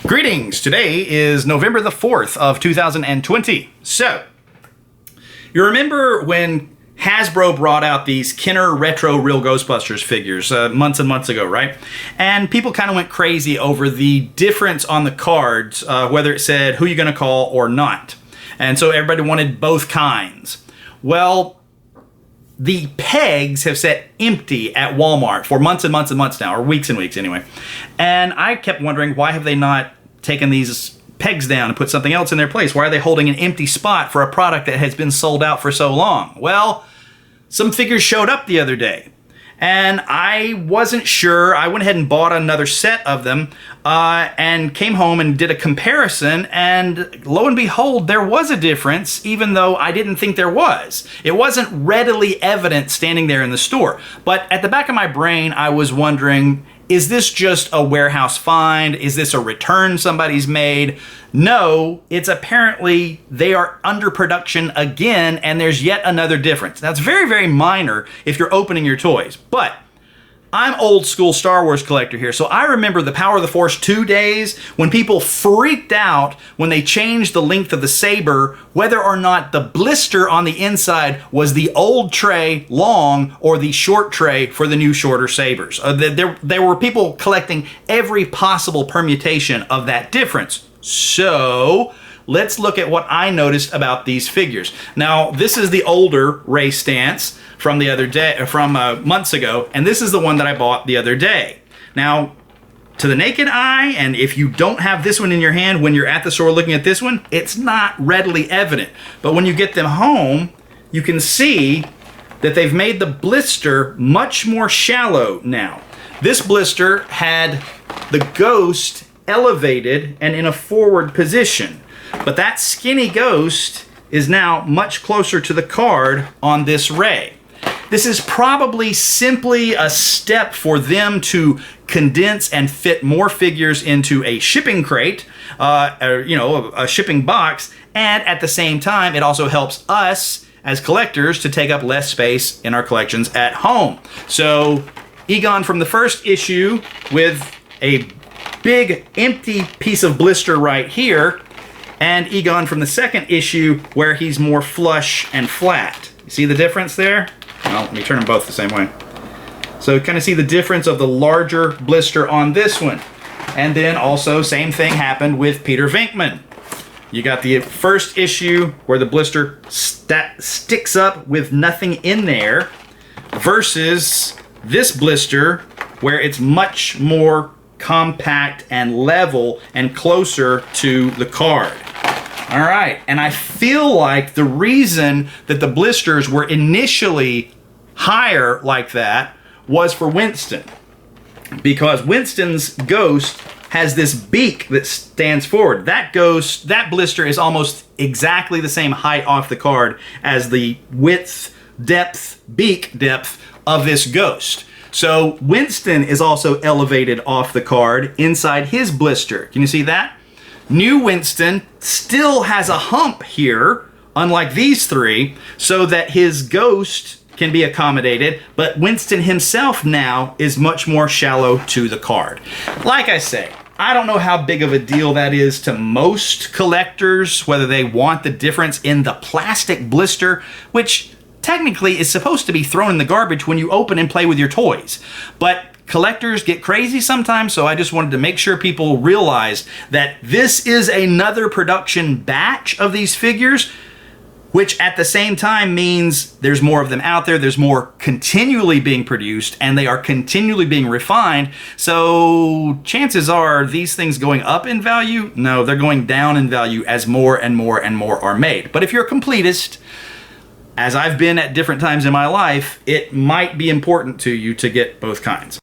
Greetings! Today is November the 4th of 2020. So, you remember when Hasbro brought out these Kenner Retro Real Ghostbusters figures months and months ago, right? And people kind of went crazy over the difference on the cards, whether it said who you're going to call or not. And so everybody wanted both kinds. Well, the pegs have sat empty at Walmart for months and months and months now, or weeks and weeks anyway. And I kept wondering, why have they not taken these pegs down and put something else in their place? Why are they holding an empty spot for a product that has been sold out for so long? Well, some figures showed up the other day, and I wasn't sure. I went ahead and bought another set of them and came home and did a comparison, and lo and behold, there was a difference, even though I didn't think there was. It wasn't readily evident standing there in the store, but at the back of my brain, I was wondering, is this just a warehouse find? Is this a return somebody's made? No, it's apparently they are under production again, and there's yet another difference. Now, it's very, very minor if you're opening your toys, but I'm old school Star Wars collector here, so I remember the Power of the Force 2 days when people freaked out when they changed the length of the saber, whether or not the blister on the inside was the old tray long or the short tray for the new shorter sabers. There were people collecting every possible permutation of that difference. So let's look at what I noticed about these figures. Now, this is the older Rey stance from the other day, from months ago, and this is the one that I bought the other day. Now, to the naked eye, and if you don't have this one in your hand when you're at the store looking at this one, it's not readily evident. But when you get them home, you can see that they've made the blister much more shallow now. This blister had the Ghost elevated and in a forward position, but that skinny Ghost is now much closer to the card on this Rey. This is probably simply a step for them to condense and fit more figures into a shipping crate, a shipping box, and at the same time, it also helps us as collectors to take up less space in our collections at home. So, Egon from the first issue with a big empty piece of blister right here, and Egon from the second issue where he's more flush and flat. You see the difference there? Well, let me turn them both the same way. So kind of see the difference of the larger blister on this one. And then also, same thing happened with Peter Venkman. You got the first issue where the blister sticks up with nothing in there versus this blister where it's much more compact and level and closer to the card. All right, and I feel like the reason that the blisters were initially higher like that was for Winston, because Winston's Ghost has this beak that stands forward. That blister is almost exactly the same height off the card as the beak depth of this Ghost. So Winston is also elevated off the card inside his blister. Can you see that? New Winston still has a hump here, unlike these three, so that his Ghost can be accommodated, but Winston himself now is much more shallow to the card. Like I say, I don't know how big of a deal that is to most collectors, whether they want the difference in the plastic blister, which technically is supposed to be thrown in the garbage when you open and play with your toys. But collectors get crazy sometimes, so I just wanted to make sure people realize that this is another production batch of these figures, which at the same time means there's more of them out there, there's more continually being produced, and they are continually being refined. So chances are these things going up in value? No, they're going down in value as more and more and more are made. But if you're a completist, as I've been at different times in my life, it might be important to you to get both kinds.